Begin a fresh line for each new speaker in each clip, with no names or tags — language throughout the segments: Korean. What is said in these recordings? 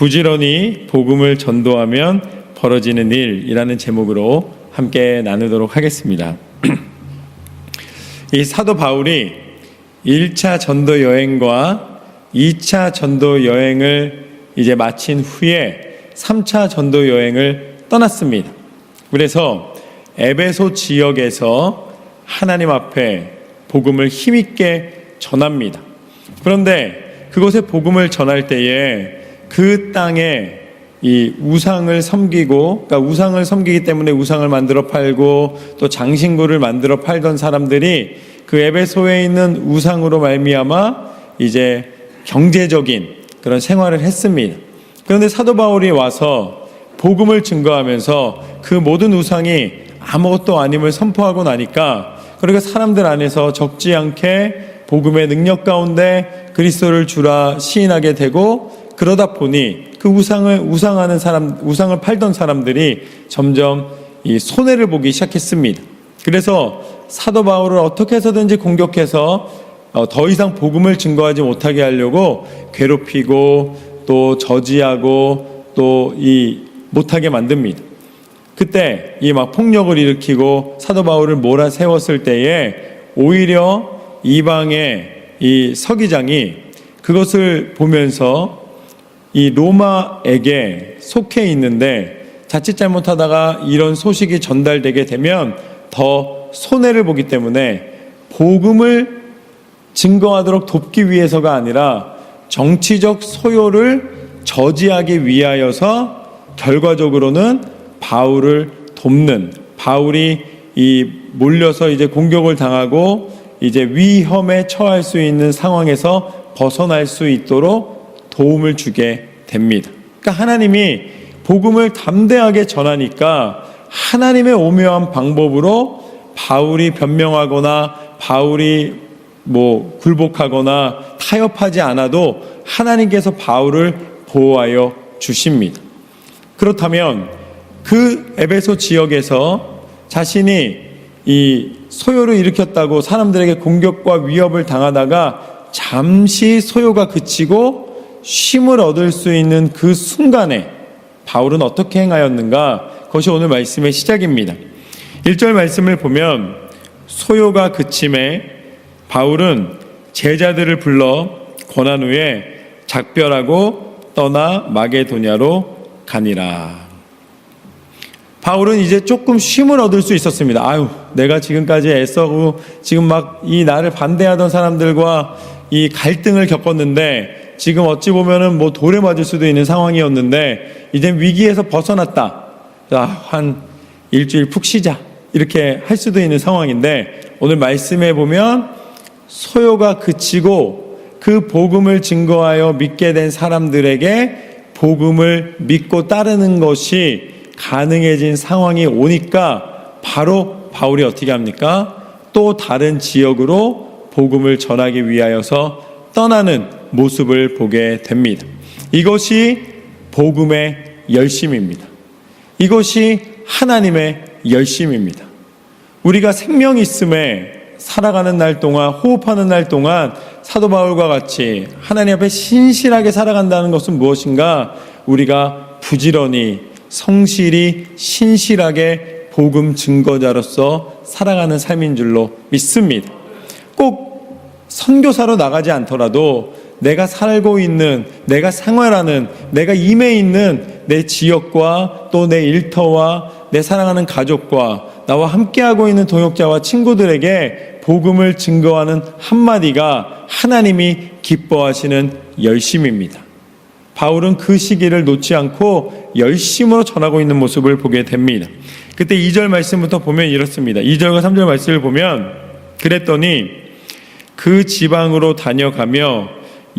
부지런히 복음을 전도하면 벌어지는 일이라는 제목으로 함께 나누도록 하겠습니다. 이 사도 바울이 1차 전도 여행과 2차 전도 여행을 이제 마친 후에 3차 전도 여행을 떠났습니다. 그래서 에베소 지역에서 하나님 앞에 복음을 힘있게 전합니다. 그런데 그곳에 복음을 전할 때에 그 땅에 이 우상을 섬기고, 그러니까 우상을 섬기기 때문에 우상을 만들어 팔고 또 장신구를 만들어 팔던 사람들이 그 에베소에 있는 우상으로 말미암아 이제 경제적인 그런 생활을 했습니다. 그런데 사도 바울이 와서 복음을 증거하면서 그 모든 우상이 아무것도 아님을 선포하고 나니까, 그러니까 사람들 안에서 적지 않게 복음의 능력 가운데 그리스도를 주라 시인하게 되고, 그러다 보니 그 우상하는 사람, 우상을 팔던 사람들이 점점 이 손해를 보기 시작했습니다. 그래서 사도 바울을 어떻게 해서든지 공격해서 더 이상 복음을 증거하지 못하게 하려고 괴롭히고 또 저지하고 또 못하게 만듭니다. 그때 이 막 폭력을 일으키고 사도 바울을 몰아세웠을 때에 오히려 이방의 이 서기장이 그것을 보면서 이 로마에게 속해 있는데 자칫 잘못하다가 이런 소식이 전달되게 되면 더 손해를 보기 때문에 복음을 증거하도록 돕기 위해서가 아니라 정치적 소요를 저지하기 위하여서 결과적으로는 바울을 돕는, 바울이 몰려서 이제 공격을 당하고 이제 위험에 처할 수 있는 상황에서 벗어날 수 있도록 도움을 주게 됩니다. 그러니까 하나님이 복음을 담대하게 전하니까 하나님의 오묘한 방법으로 바울이 변명하거나 바울이 굴복하거나 타협하지 않아도 하나님께서 바울을 보호하여 주십니다. 그렇다면 그 에베소 지역에서 자신이 이 소요를 일으켰다고 사람들에게 공격과 위협을 당하다가 잠시 소요가 그치고 쉼을 얻을 수 있는 그 순간에 바울은 어떻게 행하였는가? 그것이 오늘 말씀의 시작입니다. 1절 말씀을 보면 소요가 그침에 바울은 제자들을 불러 권한 후에 작별하고 떠나 마게도냐로 가니라. 바울은 이제 조금 쉼을 얻을 수 있었습니다. 내가 지금까지 애써고 지금 막 이 나를 반대하던 사람들과 이 갈등을 겪었는데 지금 어찌 보면은 돌에 맞을 수도 있는 상황이었는데 이제 위기에서 벗어났다. 한 일주일 푹 쉬자. 이렇게 할 수도 있는 상황인데 오늘 말씀해 보면 소요가 그치고 그 복음을 증거하여 믿게 된 사람들에게 복음을 믿고 따르는 것이 가능해진 상황이 오니까 바로 바울이 어떻게 합니까? 또 다른 지역으로 복음을 전하기 위하여서 떠나는 모습을 보게 됩니다. 이것이 복음의 열심입니다. 이것이 하나님의 열심입니다. 우리가 생명 있음에 살아가는 날 동안, 호흡하는 날 동안 사도 바울과 같이 하나님 앞에 신실하게 살아간다는 것은 무엇인가? 우리가 부지런히 성실히 신실하게 복음 증거자로서 살아가는 삶인 줄로 믿습니다. 꼭 선교사로 나가지 않더라도 내가 살고 있는, 내가 생활하는, 내가 임해 있는 내 지역과 또 내 일터와 내 사랑하는 가족과 나와 함께하고 있는 동역자와 친구들에게 복음을 증거하는 한마디가 하나님이 기뻐하시는 열심입니다. 바울은 그 시기를 놓지 않고 열심으로 전하고 있는 모습을 보게 됩니다. 그때 2절 말씀부터 보면 이렇습니다. 2절과 3절 말씀을 보면 그랬더니 그 지방으로 다녀가며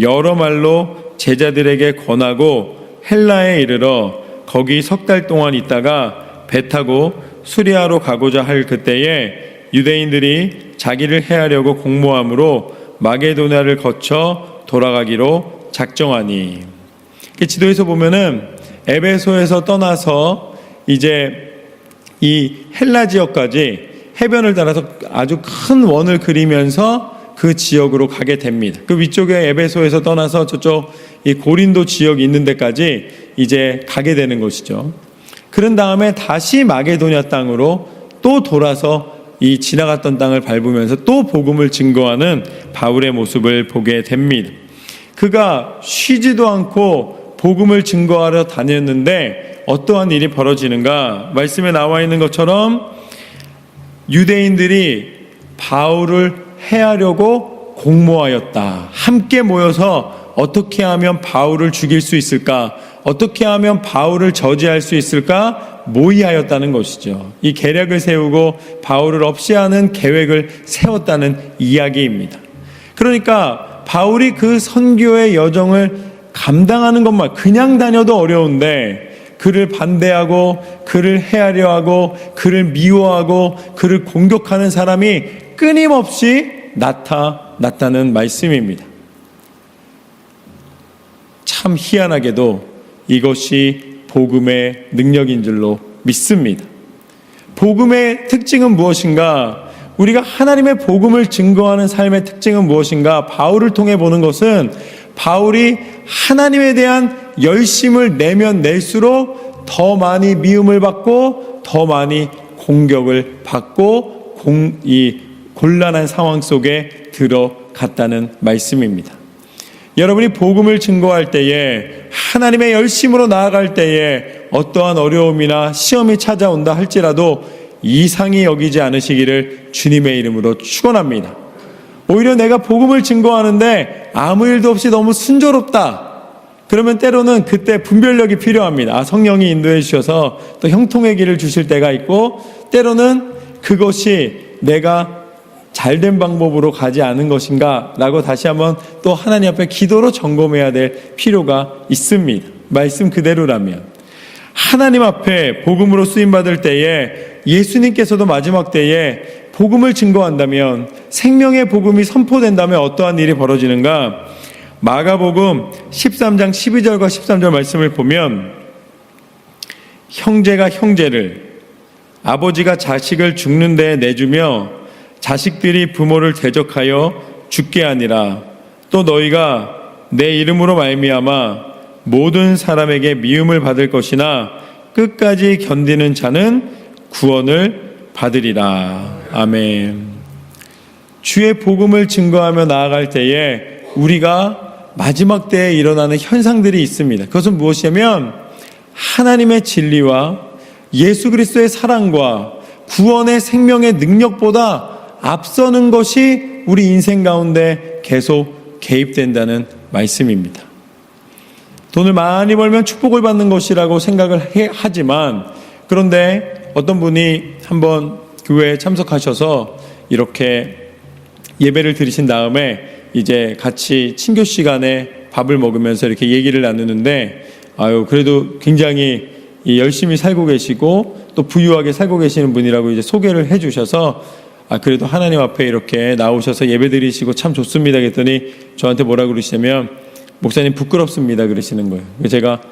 여러 말로 제자들에게 권하고 헬라에 이르러 거기 3달 동안 있다가 배 타고 수리아로 가고자 할 그때에 유대인들이 자기를 해하려고 공모함으로 마게도냐를 거쳐 돌아가기로 작정하니. 지도에서 보면은 에베소에서 떠나서 이제 이 헬라 지역까지 해변을 따라서 아주 큰 원을 그리면서 그 지역으로 가게 됩니다. 그 위쪽에 에베소에서 떠나서 저쪽 이 고린도 지역이 있는 데까지 이제 가게 되는 것이죠. 그런 다음에 다시 마게도냐 땅으로 또 돌아서 이 지나갔던 땅을 밟으면서 또 복음을 증거하는 바울의 모습을 보게 됩니다. 그가 쉬지도 않고 복음을 증거하러 다녔는데 어떠한 일이 벌어지는가? 말씀에 나와 있는 것처럼 유대인들이 바울을 해하려고 공모하였다. 함께 모여서 어떻게 하면 바울을 죽일 수 있을까? 어떻게 하면 바울을 저지할 수 있을까? 모의하였다는 것이죠. 이 계략을 세우고 바울을 없애하는 계획을 세웠다는 이야기입니다. 그러니까 바울이 그 선교의 여정을 감당하는 것만 그냥 다녀도 어려운데 그를 반대하고 그를 해하려 하고 그를 미워하고 그를 공격하는 사람이 끊임없이 나타났다는 말씀입니다. 참 희한하게도 이것이 복음의 능력인 줄로 믿습니다. 복음의 특징은 무엇인가? 우리가 하나님의 복음을 증거하는 삶의 특징은 무엇인가? 바울을 통해 보는 것은 바울이 하나님에 대한 열심을 내면 낼수록 더 많이 미움을 받고 더 많이 공격을 받고 이 곤란한 상황 속에 들어갔다는 말씀입니다. 여러분이 복음을 증거할 때에 하나님의 열심으로 나아갈 때에 어떠한 어려움이나 시험이 찾아온다 할지라도 이상히 여기지 않으시기를 주님의 이름으로 축원합니다. 오히려 내가 복음을 증거하는데 아무 일도 없이 너무 순조롭다. 그러면 때로는 그때 분별력이 필요합니다. 성령이 인도해 주셔서 또 형통의 길을 주실 때가 있고 때로는 그것이 내가 잘된 방법으로 가지 않은 것인가 라고 다시 한번 또 하나님 앞에 기도로 점검해야 될 필요가 있습니다. 말씀 그대로라면 하나님 앞에 복음으로 쓰임받을 때에 예수님께서도 마지막 때에 복음을 증거한다면 생명의 복음이 선포된다면 어떠한 일이 벌어지는가? 마가복음 13장 12절과 13절 말씀을 보면 형제가 형제를 아버지가 자식을 죽는 데에 내주며 자식들이 부모를 대적하여 죽게 하니라. 또 너희가 내 이름으로 말미암아 모든 사람에게 미움을 받을 것이나 끝까지 견디는 자는 구원을 받으리라. 아멘. 주의 복음을 증거하며 나아갈 때에 우리가 마지막 때에 일어나는 현상들이 있습니다. 그것은 무엇이냐면 하나님의 진리와 예수 그리스도의 사랑과 구원의 생명의 능력보다 앞서는 것이 우리 인생 가운데 계속 개입된다는 말씀입니다. 돈을 많이 벌면 축복을 받는 것이라고 생각을 하지만 그런데 어떤 분이 한번 교회에 참석하셔서 이렇게 예배를 드리신 다음에 이제 같이 친교 시간에 밥을 먹으면서 이렇게 얘기를 나누는데 그래도 굉장히 열심히 살고 계시고 또 부유하게 살고 계시는 분이라고 이제 소개를 해 주셔서 그래도 하나님 앞에 이렇게 나오셔서 예배 드리시고 참 좋습니다 그랬더니 저한테 뭐라 그러시냐면 목사님 부끄럽습니다 그러시는 거예요. 제가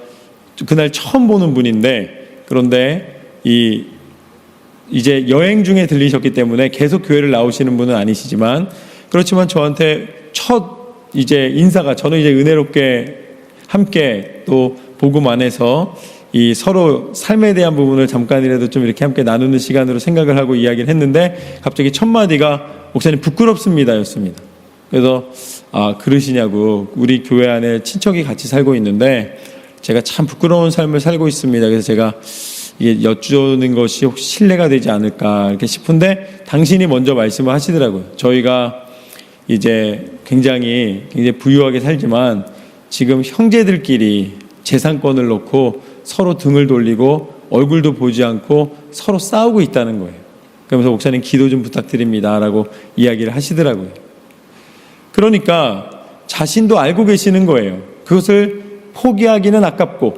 그날 처음 보는 분인데 그런데 이제 여행 중에 들리셨기 때문에 계속 교회를 나오시는 분은 아니시지만 그렇지만 저한테 첫 이제 인사가 저는 이제 은혜롭게 함께 또 복음 안에서 이 서로 삶에 대한 부분을 잠깐이라도 좀 이렇게 함께 나누는 시간으로 생각을 하고 이야기를 했는데 갑자기 첫 마디가 목사님 부끄럽습니다 였습니다. 그래서 그러시냐고 우리 교회 안에 친척이 같이 살고 있는데 제가 참 부끄러운 삶을 살고 있습니다. 그래서 제가 이게 여쭈는 것이 혹시 신뢰가 되지 않을까 이렇게 싶은데 당신이 먼저 말씀을 하시더라고요. 저희가 이제 굉장히 부유하게 살지만 지금 형제들끼리 재산권을 놓고 서로 등을 돌리고 얼굴도 보지 않고 서로 싸우고 있다는 거예요. 그러면서 목사님 기도 좀 부탁드립니다 라고 이야기를 하시더라고요. 그러니까 자신도 알고 계시는 거예요. 그것을 포기하기는 아깝고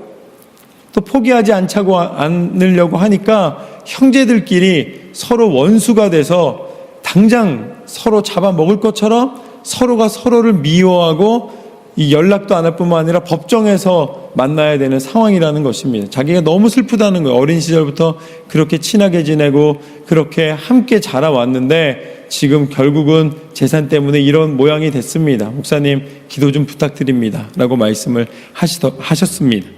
또 포기하지 않으려고 하니까 형제들끼리 서로 원수가 돼서 당장 서로 잡아먹을 것처럼 서로가 서로를 미워하고 이 연락도 안 할 뿐만 아니라 법정에서 만나야 되는 상황이라는 것입니다. 자기가 너무 슬프다는 거예요. 어린 시절부터 그렇게 친하게 지내고 그렇게 함께 자라왔는데 지금 결국은 재산 때문에 이런 모양이 됐습니다. 목사님 기도 좀 부탁드립니다 라고 말씀을 하셨습니다.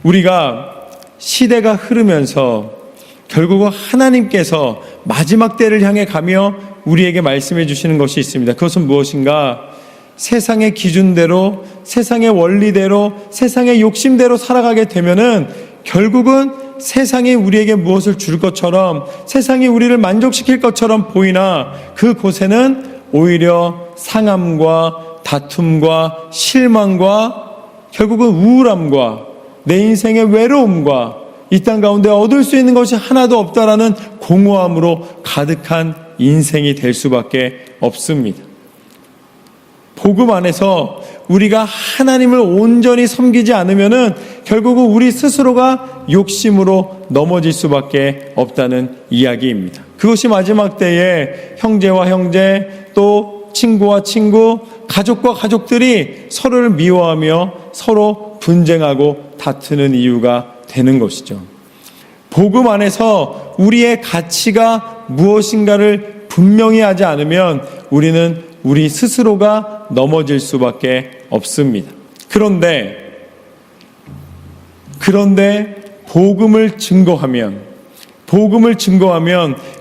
우리가 시대가 흐르면서 결국은 하나님께서 마지막 때를 향해 가며 우리에게 말씀해 주시는 것이 있습니다. 그것은 무엇인가? 세상의 기준대로, 세상의 원리대로, 세상의 욕심대로 살아가게 되면은 결국은 세상이 우리에게 무엇을 줄 것처럼, 세상이 우리를 만족시킬 것처럼 보이나 그곳에는 오히려 상함과 다툼과 실망과 결국은 우울함과 내 인생의 외로움과 이 땅 가운데 얻을 수 있는 것이 하나도 없다라는 공허함으로 가득한 인생이 될 수밖에 없습니다. 복음 안에서 우리가 하나님을 온전히 섬기지 않으면은 결국은 우리 스스로가 욕심으로 넘어질 수밖에 없다는 이야기입니다. 그것이 마지막 때에 형제와 형제, 또 친구와 친구, 가족과 가족들이 서로를 미워하며 서로 분쟁하고 다투는 이유가 되는 것이죠. 복음 안에서 우리의 가치가 무엇인가를 분명히 하지 않으면 우리는 우리 스스로가 넘어질 수밖에 없습니다. 그런데 복음을 증거하면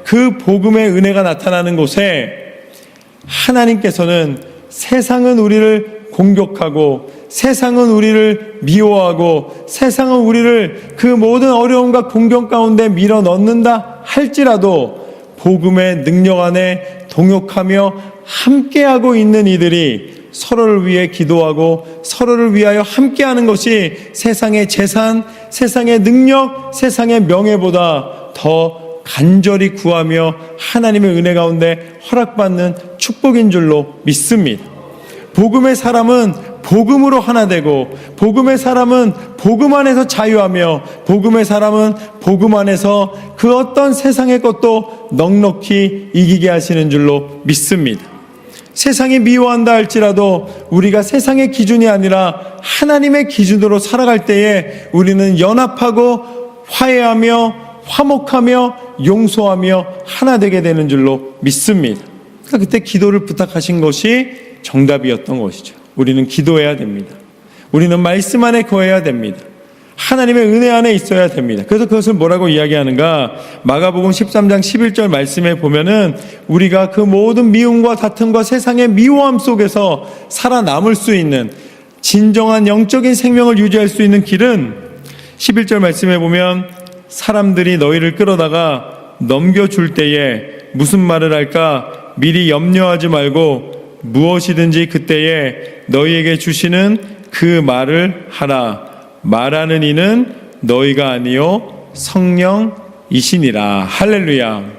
그 복음의 은혜가 나타나는 곳에 하나님께서는 세상은 우리를 공격하고 세상은 우리를 미워하고 세상은 우리를 그 모든 어려움과 공경 가운데 밀어 넣는다 할지라도 복음의 능력 안에 동역하며 함께하고 있는 이들이 서로를 위해 기도하고 서로를 위하여 함께하는 것이 세상의 재산, 세상의 능력, 세상의 명예보다 더 간절히 구하며 하나님의 은혜 가운데 허락받는 축복인 줄로 믿습니다. 복음의 사람은 복음으로 하나 되고 복음의 사람은 복음 안에서 자유하며 복음의 사람은 복음 안에서 그 어떤 세상의 것도 넉넉히 이기게 하시는 줄로 믿습니다. 세상이 미워한다 할지라도 우리가 세상의 기준이 아니라 하나님의 기준으로 살아갈 때에 우리는 연합하고 화해하며 화목하며 용서하며 하나 되게 되는 줄로 믿습니다. 그러니까 그때 기도를 부탁하신 것이 정답이었던 것이죠. 우리는 기도해야 됩니다. 우리는 말씀 안에 거해야 됩니다. 하나님의 은혜 안에 있어야 됩니다. 그래서 그것을 뭐라고 이야기하는가? 마가복음 13장 11절 말씀에 보면은 우리가 그 모든 미움과 다툼과 세상의 미워함 속에서 살아남을 수 있는 진정한 영적인 생명을 유지할 수 있는 길은 11절 말씀에 보면 사람들이 너희를 끌어다가 넘겨줄 때에 무슨 말을 할까? 미리 염려하지 말고 무엇이든지 그때에 너희에게 주시는 그 말을 하라. 말하는 이는 너희가 아니요 성령이시니라. 할렐루야.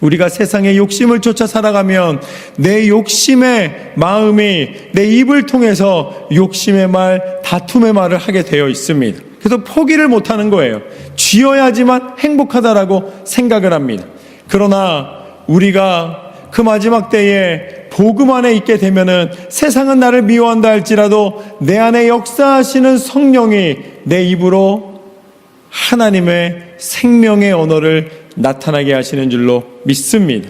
우리가 세상의 욕심을 쫓아 살아가면 내 욕심의 마음이 내 입을 통해서 욕심의 말, 다툼의 말을 하게 되어 있습니다. 그래서 포기를 못하는 거예요. 쥐어야지만 행복하다라고 생각을 합니다. 그러나 우리가 그 마지막 때에 복음 안에 있게 되면은 세상은 나를 미워한다 할지라도 내 안에 역사하시는 성령이 내 입으로 하나님의 생명의 언어를 나타나게 하시는 줄로 믿습니다.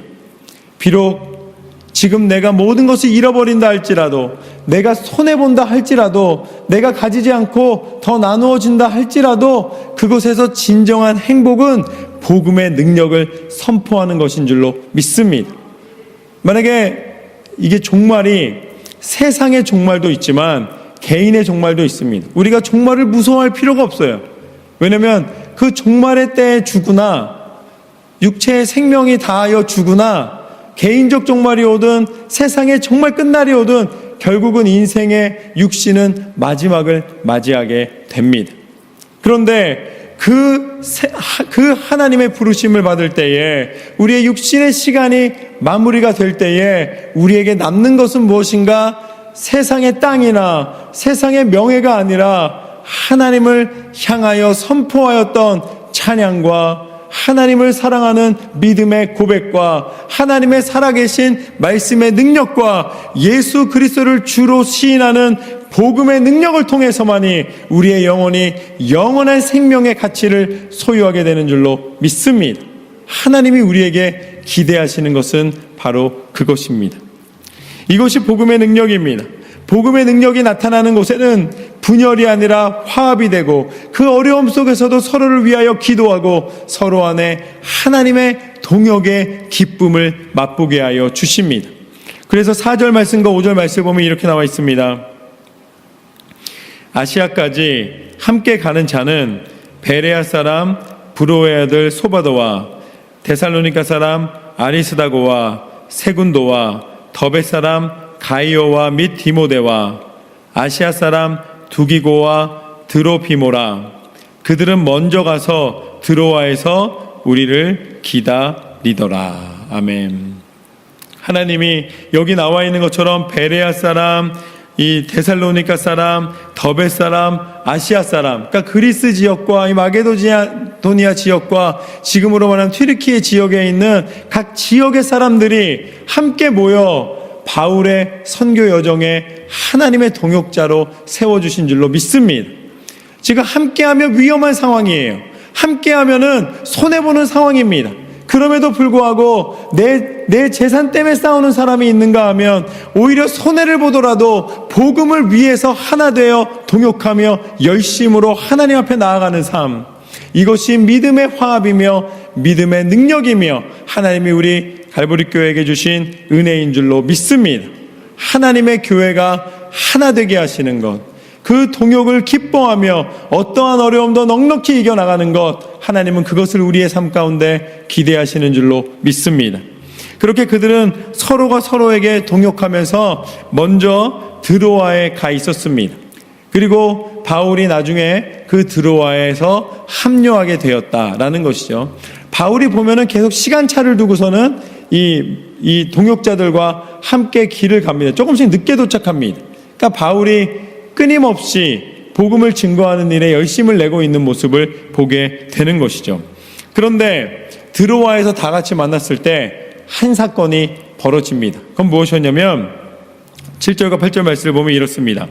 비록 지금 내가 모든 것을 잃어버린다 할지라도, 내가 손해본다 할지라도, 내가 가지지 않고 더 나누어진다 할지라도 그곳에서 진정한 행복은 복음의 능력을 선포하는 것인 줄로 믿습니다. 만약에 이게 종말이 세상의 종말도 있지만 개인의 종말도 있습니다. 우리가 종말을 무서워할 필요가 없어요. 왜냐하면 그 종말의 때에 죽으나 육체의 생명이 다하여 죽으나 개인적 종말이 오든 세상의 정말 끝날이 오든 결국은 인생의 육신은 마지막을 맞이하게 됩니다. 그런데 그 하나님의 부르심을 받을 때에 우리의 육신의 시간이 마무리가 될 때에 우리에게 남는 것은 무엇인가? 세상의 땅이나 세상의 명예가 아니라 하나님을 향하여 선포하였던 찬양과 하나님을 사랑하는 믿음의 고백과 하나님의 살아계신 말씀의 능력과 예수 그리스도를 주로 시인하는 복음의 능력을 통해서만이 우리의 영혼이 영원한 생명의 가치를 소유하게 되는 줄로 믿습니다. 하나님이 우리에게 기대하시는 것은 바로 그것입니다. 이것이 복음의 능력입니다. 복음의 능력이 나타나는 곳에는 분열이 아니라 화합이 되고, 그 어려움 속에서도 서로를 위하여 기도하고 서로 안에 하나님의 동역의 기쁨을 맛보게 하여 주십니다. 그래서 4절 말씀과 5절 말씀을 보면 이렇게 나와 있습니다. 아시아까지 함께 가는 자는 베레아 사람 브로의 아들 소바도와 데살로니가 사람 아리스다고와 세군도와 더베 사람 가이오와 및 디모데와 아시아 사람 두기고와 드로피모라. 그들은 먼저 가서 드로아에서 우리를 기다리더라. 아멘. 하나님이 여기 나와 있는 것처럼 베레아 사람, 이 데살로니가 사람, 더베 사람, 아시아 사람, 그러니까 그리스 지역과 이 마게도니아 지역과 지금으로 말하는 튀르키예 지역에 있는 각 지역의 사람들이 함께 모여 바울의 선교 여정에 하나님의 동역자로 세워주신 줄로 믿습니다. 지금 함께하면 위험한 상황이에요. 함께하면은 손해보는 상황입니다. 그럼에도 불구하고 내 재산 때문에 싸우는 사람이 있는가 하면 오히려 손해를 보더라도 복음을 위해서 하나 되어 동역하며 열심으로 하나님 앞에 나아가는 삶, 이것이 믿음의 화합이며 믿음의 능력이며 하나님이 우리 갈보리 교회에게 주신 은혜인 줄로 믿습니다. 하나님의 교회가 하나 되게 하시는 것, 그 동역을 기뻐하며 어떠한 어려움도 넉넉히 이겨나가는 것, 하나님은 그것을 우리의 삶 가운데 기대하시는 줄로 믿습니다. 그렇게 그들은 서로가 서로에게 동역하면서 먼저 드로아에 가 있었습니다. 그리고 바울이 나중에 그 드로아에서 합류하게 되었다라는 것이죠. 바울이 보면은 계속 시간차를 두고서는 이 동역자들과 함께 길을 갑니다. 조금씩 늦게 도착합니다. 그러니까 바울이 끊임없이 복음을 증거하는 일에 열심을 내고 있는 모습을 보게 되는 것이죠. 그런데 드로아에서 다 같이 만났을 때 한 사건이 벌어집니다. 그건 무엇이었냐면 7절과 8절 말씀을 보면 이렇습니다.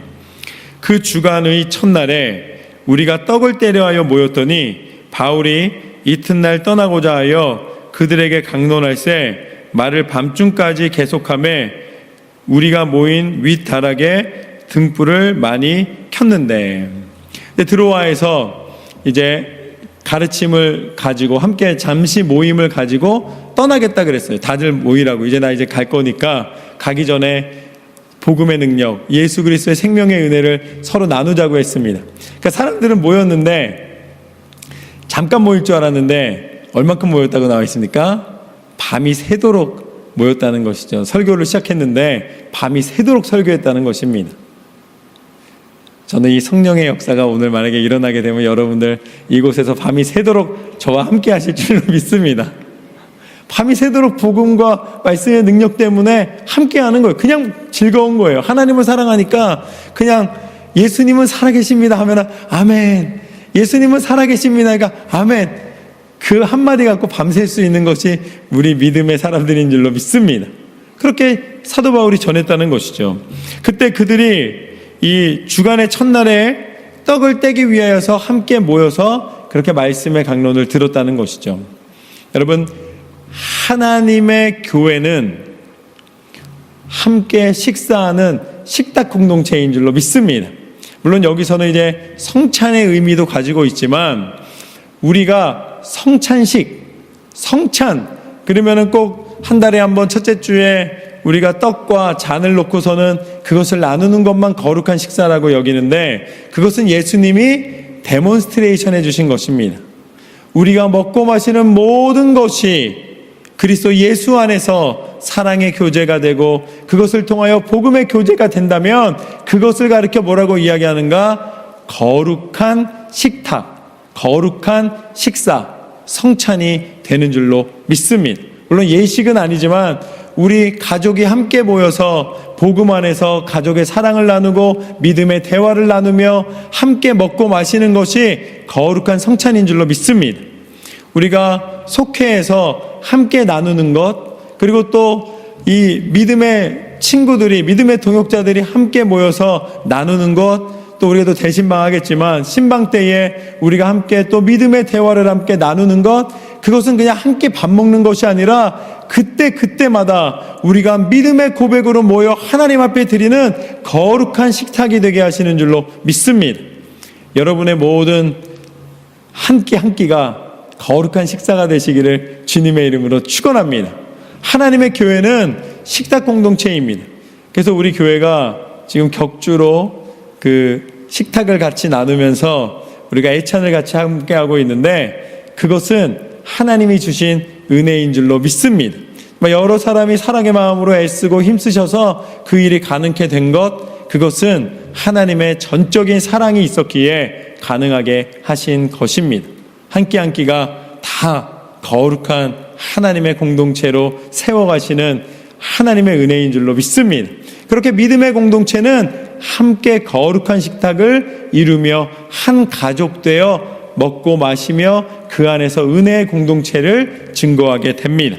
그 주간의 첫날에 우리가 떡을 때려 하여 모였더니 바울이 이튿날 떠나고자 하여 그들에게 강론할새 말을 밤중까지 계속하며 우리가 모인 윗다락에 등불을 많이 켰는데, 근데 드로아에서 이제 가르침을 가지고 함께 잠시 모임을 가지고 떠나겠다 그랬어요. 다들 모이라고. 이제 나 이제 갈 거니까 가기 전에 복음의 능력, 예수 그리스도의 생명의 은혜를 서로 나누자고 했습니다. 그러니까 사람들은 모였는데 잠깐 모일 줄 알았는데 얼만큼 모였다고 나와 있습니까? 밤이 새도록 모였다는 것이죠. 설교를 시작했는데 밤이 새도록 설교했다는 것입니다. 저는 이 성령의 역사가 오늘 만약에 일어나게 되면 여러분들 이곳에서 밤이 새도록 저와 함께 하실 줄로 믿습니다. 밤이 새도록 복음과 말씀의 능력 때문에 함께 하는 거예요. 그냥 즐거운 거예요. 하나님을 사랑하니까 그냥 예수님은 살아계십니다 하면 아멘, 예수님은 살아계십니다 그러니까 아멘, 그 한마디 갖고 밤샐 수 있는 것이 우리 믿음의 사람들인 줄로 믿습니다. 그렇게 사도 바울이 전했다는 것이죠. 그때 그들이 이 주간의 첫날에 떡을 떼기 위하여서 함께 모여서 그렇게 말씀의 강론을 들었다는 것이죠. 여러분, 하나님의 교회는 함께 식사하는 식탁 공동체인 줄로 믿습니다. 물론 여기서는 이제 성찬의 의미도 가지고 있지만 우리가 성찬 그러면은 꼭 한 달에 한 번 첫째 주에 우리가 떡과 잔을 놓고서는 그것을 나누는 것만 거룩한 식사라고 여기는데, 그것은 예수님이 데몬스트레이션 해주신 것입니다. 우리가 먹고 마시는 모든 것이 그리스도 예수 안에서 사랑의 교제가 되고 그것을 통하여 복음의 교제가 된다면 그것을 가리켜 뭐라고 이야기하는가? 거룩한 식탁, 거룩한 식사, 성찬이 되는 줄로 믿습니다. 물론 예식은 아니지만 우리 가족이 함께 모여서 복음 안에서 가족의 사랑을 나누고 믿음의 대화를 나누며 함께 먹고 마시는 것이 거룩한 성찬인 줄로 믿습니다. 우리가 속회에서 함께 나누는 것, 그리고 또 이 믿음의 친구들이, 믿음의 동역자들이 함께 모여서 나누는 것, 또 우리가 또 대신방하겠지만 신방 때에 우리가 함께 또 믿음의 대화를 함께 나누는 것, 그것은 그냥 함께 밥 먹는 것이 아니라 그때마다 우리가 믿음의 고백으로 모여 하나님 앞에 드리는 거룩한 식탁이 되게 하시는 줄로 믿습니다. 여러분의 모든 한 끼 한 끼가 거룩한 식사가 되시기를 주님의 이름으로 축원합니다. 하나님의 교회는 식탁 공동체입니다. 그래서 우리 교회가 지금 격주로 그 식탁을 같이 나누면서 우리가 애찬을 같이 함께 하고 있는데, 그것은 하나님이 주신 은혜인 줄로 믿습니다. 여러 사람이 사랑의 마음으로 애쓰고 힘쓰셔서 그 일이 가능케 된 것, 그것은 하나님의 전적인 사랑이 있었기에 가능하게 하신 것입니다. 한 끼 한 끼가 다 거룩한 하나님의 공동체로 세워가시는 하나님의 은혜인 줄로 믿습니다. 그렇게 믿음의 공동체는 함께 거룩한 식탁을 이루며 한 가족 되어 먹고 마시며 그 안에서 은혜의 공동체를 증거하게 됩니다.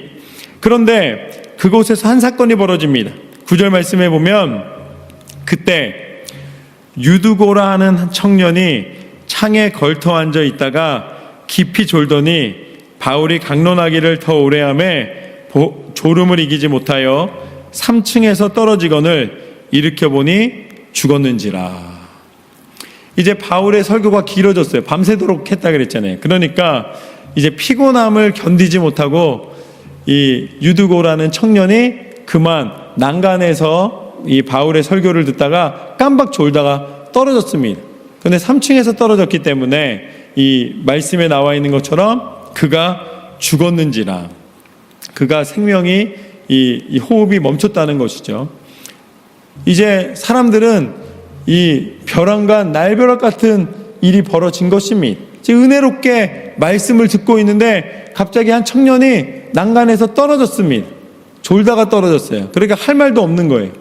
그런데 그곳에서 한 사건이 벌어집니다. 9절 말씀에 보면, 그때 유두고라 하는 한 청년이 창에 걸터 앉아 있다가 깊이 졸더니 바울이 강론하기를 더 오래하매 졸음을 이기지 못하여 3층에서 떨어지거늘 일으켜보니 죽었는지라. 이제 바울의 설교가 길어졌어요. 밤새도록 했다 그랬잖아요. 그러니까 이제 피곤함을 견디지 못하고 이 유두고라는 청년이 그만 난간에서 이 바울의 설교를 듣다가 깜박 졸다가 떨어졌습니다. 그런데 3층에서 떨어졌기 때문에 이 말씀에 나와 있는 것처럼 그가 죽었는지라, 그가 생명이 이 호흡이 멈췄다는 것이죠. 이제 사람들은 이 벼랑간 날벼락 같은 일이 벌어진 것입니다. 은혜롭게 말씀을 듣고 있는데 갑자기 한 청년이 난간에서 떨어졌습니다. 졸다가 떨어졌어요. 그러니까 할 말도 없는 거예요.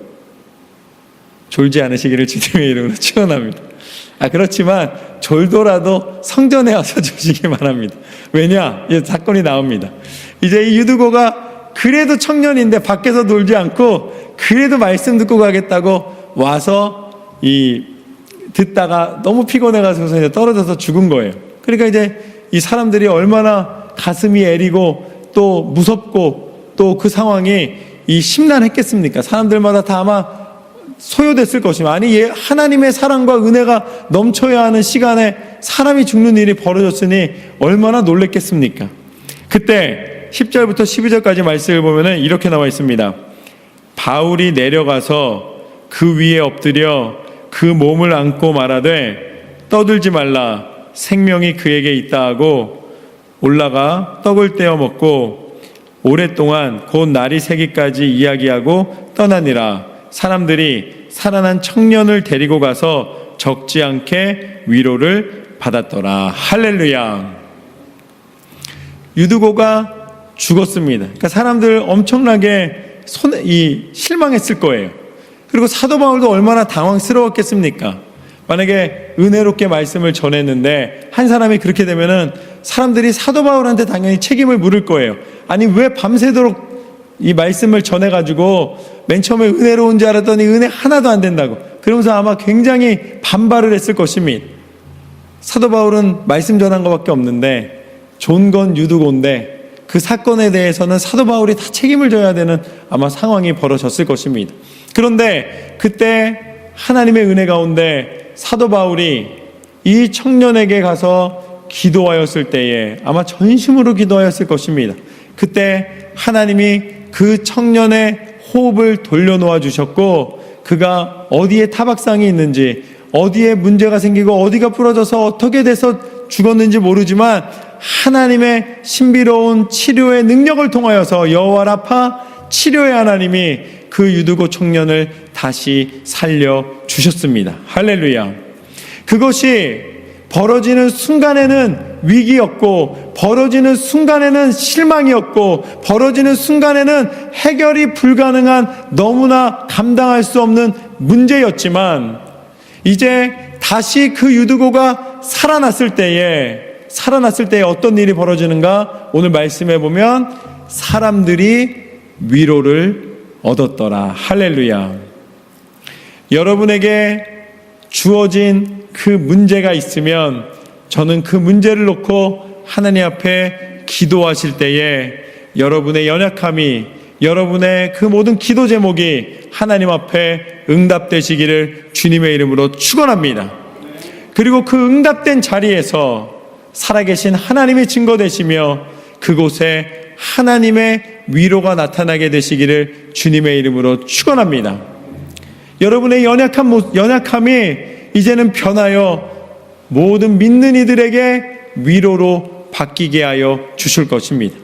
졸지 않으시기를 주님의 이름으로 축원합니다. 그렇지만 졸더라도 성전에 와서 주시기 바랍니다. 왜냐? 이 사건이 나옵니다. 이제 이 유두고가 그래도 청년인데 밖에서 놀지 않고 그래도 말씀 듣고 가겠다고 와서 듣다가 너무 피곤해가지고 이제 떨어져서 죽은 거예요. 그러니까 이제 이 사람들이 얼마나 가슴이 애리고 또 무섭고 또 그 상황이 심란했겠습니까? 사람들마다 다 아마 소요됐을 것이며, 아니 하나님의 사랑과 은혜가 넘쳐야 하는 시간에 사람이 죽는 일이 벌어졌으니 얼마나 놀랬겠습니까? 그때 10절부터 12절까지 말씀을 보면 이렇게 나와 있습니다. 바울이 내려가서 그 위에 엎드려 그 몸을 안고 말하되 떠들지 말라, 생명이 그에게 있다 하고 올라가 떡을 떼어 먹고 오랫동안 곧 날이 새기까지 이야기하고 떠나니라. 사람들이 살아난 청년을 데리고 가서 적지 않게 위로를 받았더라. 할렐루야. 유두고가 죽었습니다. 그러니까 사람들 엄청나게 실망했을 거예요. 그리고 사도 바울도 얼마나 당황스러웠겠습니까? 만약에 은혜롭게 말씀을 전했는데 한 사람이 그렇게 되면은 사람들이 사도 바울한테 당연히 책임을 물을 거예요. 아니 왜 밤새도록 이 말씀을 전해가지고 맨 처음에 은혜로운 줄 알았더니 은혜 하나도 안 된다고, 그러면서 아마 굉장히 반발을 했을 것입니다. 사도 바울은 말씀 전한 것밖에 없는데 존 건 유두고인데 그 사건에 대해서는 사도 바울이 다 책임을 져야 되는 아마 상황이 벌어졌을 것입니다. 그런데 그때 하나님의 은혜 가운데 사도 바울이 이 청년에게 가서 기도하였을 때에 아마 전심으로 기도하였을 것입니다. 그때 하나님이 그 청년의 호흡을 돌려놓아 주셨고, 그가 어디에 타박상이 있는지, 어디에 문제가 생기고 어디가 부러져서 어떻게 돼서 죽었는지 모르지만 하나님의 신비로운 치료의 능력을 통하여서 여호와 라파 치료의 하나님이 그 유두고 청년을 다시 살려주셨습니다. 할렐루야. 그것이 벌어지는 순간에는 위기였고, 벌어지는 순간에는 실망이었고, 벌어지는 순간에는 해결이 불가능한 너무나 감당할 수 없는 문제였지만, 이제 다시 그 유두고가 살아났을 때에 어떤 일이 벌어지는가? 오늘 말씀해 보면 사람들이 위로를 얻었더라. 할렐루야. 여러분에게 주어진 그 문제가 있으면 저는 그 문제를 놓고 하나님 앞에 기도하실 때에 여러분의 연약함이, 여러분의 그 모든 기도 제목이 하나님 앞에 응답되시기를 주님의 이름으로 축원합니다. 그리고 그 응답된 자리에서 살아계신 하나님이 증거되시며 그곳에 하나님의 위로가 나타나게 되시기를 주님의 이름으로 축원합니다. 여러분의 연약함이 이제는 변하여 모든 믿는 이들에게 위로로 바뀌게 하여 주실 것입니다.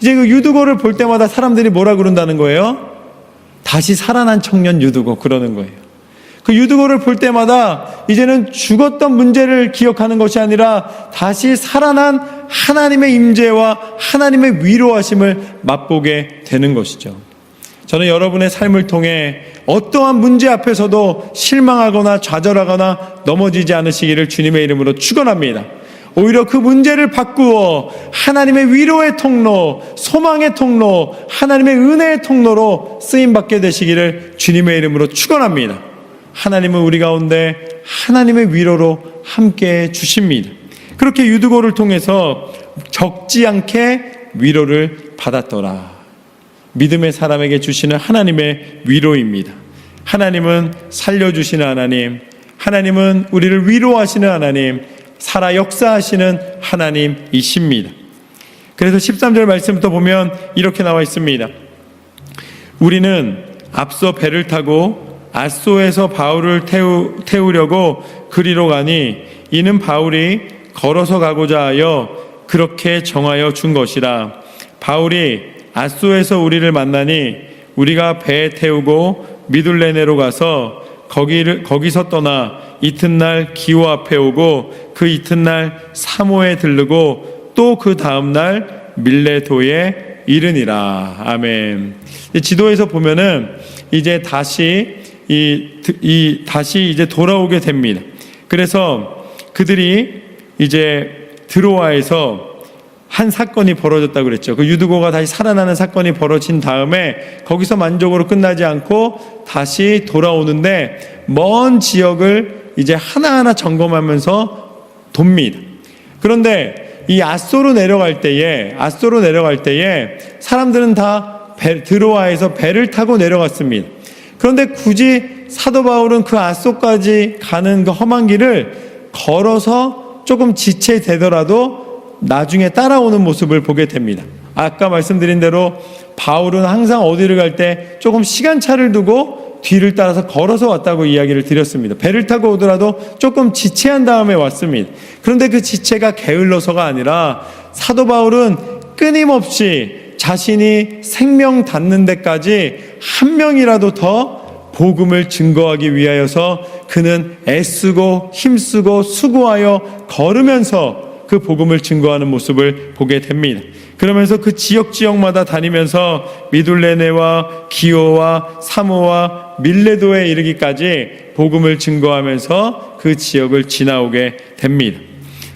이제 그 유두고를 볼 때마다 사람들이 뭐라 그런다는 거예요? 다시 살아난 청년 유두고 그러는 거예요. 그 유두고를 볼 때마다 이제는 죽었던 문제를 기억하는 것이 아니라 다시 살아난 하나님의 임재와 하나님의 위로하심을 맛보게 되는 것이죠. 저는 여러분의 삶을 통해 어떠한 문제 앞에서도 실망하거나 좌절하거나 넘어지지 않으시기를 주님의 이름으로 축원합니다. 오히려 그 문제를 바꾸어 하나님의 위로의 통로, 소망의 통로, 하나님의 은혜의 통로로 쓰임받게 되시기를 주님의 이름으로 축원합니다. 하나님은 우리 가운데 하나님의 위로로 함께해 주십니다. 그렇게 유두고를 통해서 적지 않게 위로를 받았더라. 믿음의 사람에게 주시는 하나님의 위로입니다. 하나님은 살려주시는 하나님, 하나님은 우리를 위로하시는 하나님, 살아 역사하시는 하나님이십니다. 그래서 13절 말씀부터 보면 이렇게 나와 있습니다. 우리는 앞서 배를 타고 앗소에서 바울을 태우려고 그리로 가니 이는 바울이 걸어서 가고자 하여 그렇게 정하여 준 것이라. 바울이 앗소에서 우리를 만나니 우리가 배에 태우고 미둘레네로 가서 거기서 떠나 이튿날 기호 앞에 오고 그 이튿날 사모에 들르고 또 그 다음날 밀레도에 이르니라. 아멘. 지도에서 보면은 이제 다시 다시 이제 돌아오게 됩니다. 그래서 그들이 이제 드로아에서 한 사건이 벌어졌다고 그랬죠. 그 유두고가 다시 살아나는 사건이 벌어진 다음에 거기서 만족으로 끝나지 않고 다시 돌아오는데 먼 지역을 이제 하나하나 점검하면서 돕니다. 그런데 이 앗소로 내려갈 때에 사람들은 다 드로아에서 배를 타고 내려갔습니다. 그런데 굳이 사도 바울은 그 앗소까지 가는 그 험한 길을 걸어서 조금 지체되더라도 나중에 따라오는 모습을 보게 됩니다. 아까 말씀드린 대로 바울은 항상 어디를 갈 때 조금 시간차를 두고 뒤를 따라서 걸어서 왔다고 이야기를 드렸습니다. 배를 타고 오더라도 조금 지체한 다음에 왔습니다. 그런데 그 지체가 게을러서가 아니라 사도 바울은 끊임없이 자신이 생명 닿는 데까지 한 명이라도 더 복음을 증거하기 위하여서 그는 애쓰고 힘쓰고 수고하여 걸으면서 그 복음을 증거하는 모습을 보게 됩니다. 그러면서 그 지역마다 다니면서 미둘레네와 기호와 사모와 밀레도에 이르기까지 복음을 증거하면서 그 지역을 지나오게 됩니다.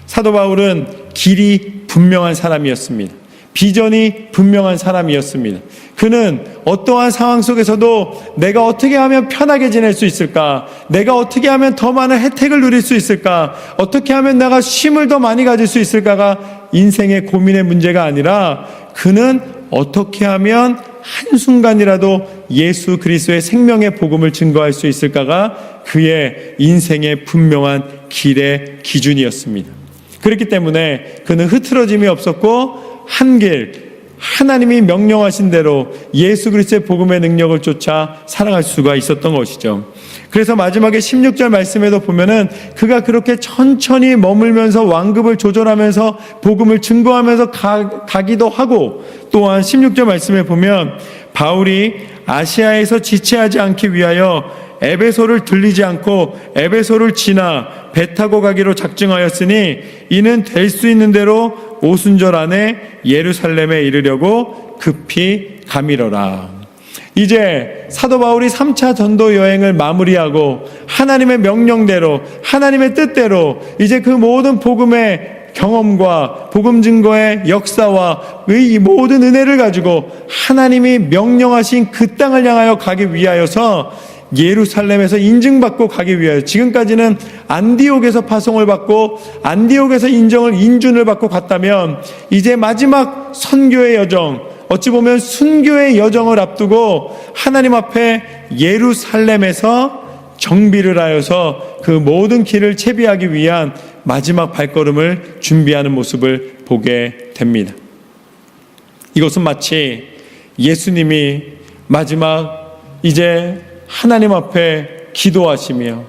사도 바울은 길이 분명한 사람이었습니다. 비전이 분명한 사람이었습니다. 그는 어떠한 상황 속에서도 내가 어떻게 하면 편하게 지낼 수 있을까? 내가 어떻게 하면 더 많은 혜택을 누릴 수 있을까? 어떻게 하면 내가 쉼을 더 많이 가질 수 있을까가 인생의 고민의 문제가 아니라 그는 어떻게 하면 한순간이라도 예수 그리스도의 생명의 복음을 증거할 수 있을까가 그의 인생의 분명한 길의 기준이었습니다. 그렇기 때문에 그는 흐트러짐이 없었고 한 길, 하나님이 명령하신 대로 예수 그리스도의 복음의 능력을 쫓아 살아갈 수가 있었던 것이죠. 그래서 마지막에 16절 말씀에도 보면은 그가 그렇게 천천히 머물면서 완급을 조절하면서 복음을 증거하면서 가기도 하고, 또한 16절 말씀에 보면 바울이 아시아에서 지체하지 않기 위하여 에베소를 들리지 않고 에베소를 지나 배 타고 가기로 작정하였으니 이는 될 수 있는 대로 오순절 안에 예루살렘에 이르려고 급히 가미러라. 이제 사도 바울이 3차 전도 여행을 마무리하고 하나님의 명령대로 하나님의 뜻대로 이제 그 모든 복음의 경험과 복음 증거의 역사와 이 모든 은혜를 가지고 하나님이 명령하신 그 땅을 향하여 가기 위하여서 예루살렘에서 인증받고 가기 위하여, 지금까지는 안디옥에서 파송을 받고 안디옥에서 인준을 받고 갔다면 이제 마지막 선교의 여정, 어찌 보면 순교의 여정을 앞두고 하나님 앞에 예루살렘에서 정비를 하여서 그 모든 길을 채비하기 위한 마지막 발걸음을 준비하는 모습을 보게 됩니다. 이것은 마치 예수님이 마지막 이제 하나님 앞에 기도하시며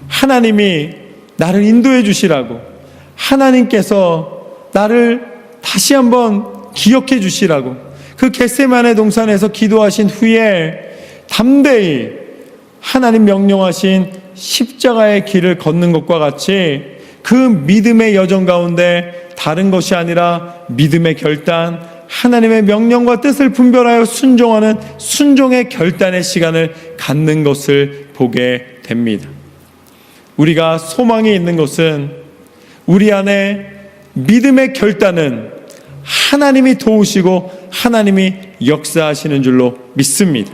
하나님이 나를 인도해 주시라고, 하나님께서 나를 다시 한번 기억해 주시라고 그 겟세마네 동산에서 기도하신 후에 담대히 하나님 명령하신 십자가의 길을 걷는 것과 같이 그 믿음의 여정 가운데 다른 것이 아니라 믿음의 결단, 하나님의 명령과 뜻을 분별하여 순종하는 순종의 결단의 시간을 갖는 것을 보게 됩니다. 우리가 소망이 있는 것은 우리 안에 믿음의 결단은 하나님이 도우시고 하나님이 역사하시는 줄로 믿습니다.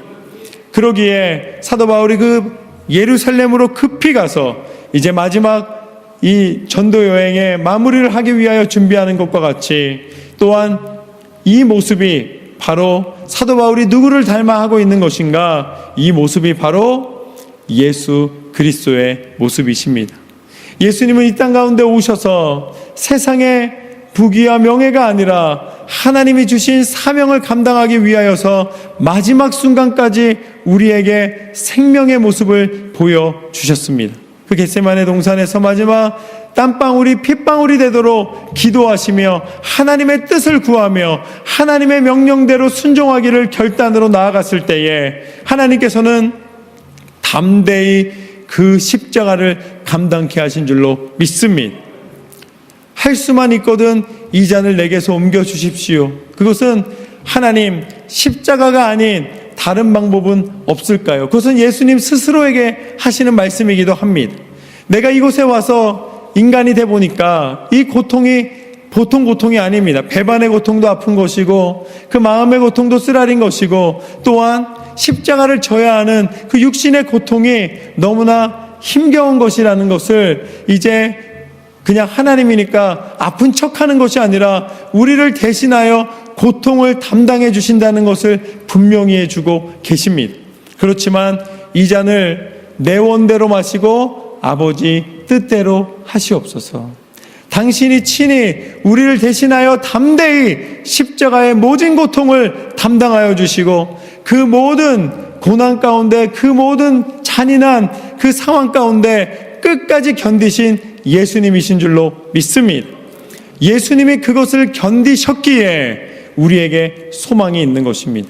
그러기에 사도 바울이 그 예루살렘으로 급히 가서 이제 마지막 이 전도 여행의 마무리를 하기 위하여 준비하는 것과 같이, 또한 이 모습이 바로 사도 바울이 누구를 닮아 하고 있는 것인가? 이 모습이 바로 예수 그리스도의 모습이십니다. 예수님은 이 땅 가운데 오셔서 세상의 부귀와 명예가 아니라 하나님이 주신 사명을 감당하기 위하여서 마지막 순간까지 우리에게 생명의 모습을 보여주셨습니다. 그 겟세마네 동산에서 마지막 땀방울이 핏방울이 되도록 기도하시며 하나님의 뜻을 구하며 하나님의 명령대로 순종하기를 결단으로 나아갔을 때에 하나님께서는 담대히 그 십자가를 감당케 하신 줄로 믿습니다. 할 수만 있거든 이 잔을 내게서 옮겨주십시오. 그것은 하나님, 십자가가 아닌 다른 방법은 없을까요? 그것은 예수님 스스로에게 하시는 말씀이기도 합니다. 내가 이곳에 와서 인간이 돼 보니까 이 고통이 보통 고통이 아닙니다. 배반의 고통도 아픈 것이고 그 마음의 고통도 쓰라린 것이고, 또한 십자가를 져야 하는 그 육신의 고통이 너무나 힘겨운 것이라는 것을 이제 그냥 하나님이니까 아픈 척하는 것이 아니라 우리를 대신하여 고통을 담당해 주신다는 것을 분명히 해주고 계십니다. 그렇지만 이 잔을 내 원대로 마시고 아버지 뜻대로 하시옵소서. 당신이 친히 우리를 대신하여 담대히 십자가의 모진 고통을 담당하여 주시고 그 모든 고난 가운데, 그 모든 잔인한 그 상황 가운데 끝까지 견디신 예수님이신 줄로 믿습니다. 예수님이 그것을 견디셨기에 우리에게 소망이 있는 것입니다.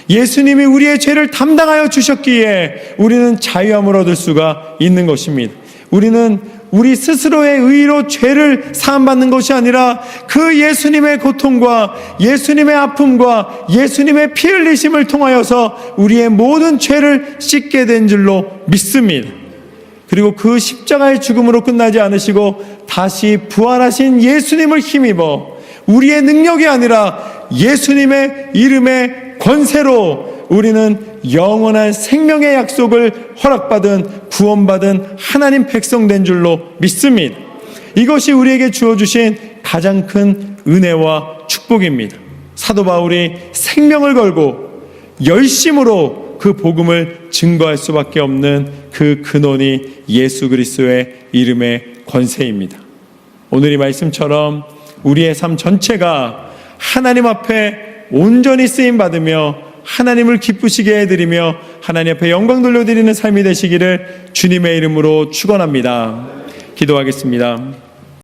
예수님이 우리의 죄를 담당하여 주셨기에 우리는 자유함을 얻을 수가 있는 것입니다. 우리는 우리 스스로의 의로 죄를 사함받는 것이 아니라 그 예수님의 고통과 예수님의 아픔과 예수님의 피 흘리심을 통하여서 우리의 모든 죄를 씻게 된 줄로 믿습니다. 그리고 그 십자가의 죽음으로 끝나지 않으시고 다시 부활하신 예수님을 힘입어 우리의 능력이 아니라 예수님의 이름의 권세로 우리는 영원한 생명의 약속을 허락받은 구원받은 하나님 백성 된 줄로 믿습니다. 이것이 우리에게 주어주신 가장 큰 은혜와 축복입니다. 사도 바울이 생명을 걸고 열심으로 그 복음을 증거할 수밖에 없는 그 근원이 예수 그리스도의 이름의 권세입니다. 오늘 이 말씀처럼 우리의 삶 전체가 하나님 앞에 온전히 쓰임받으며 하나님을 기쁘시게 해드리며 하나님 앞에 영광 돌려드리는 삶이 되시기를 주님의 이름으로 축원합니다. 기도하겠습니다.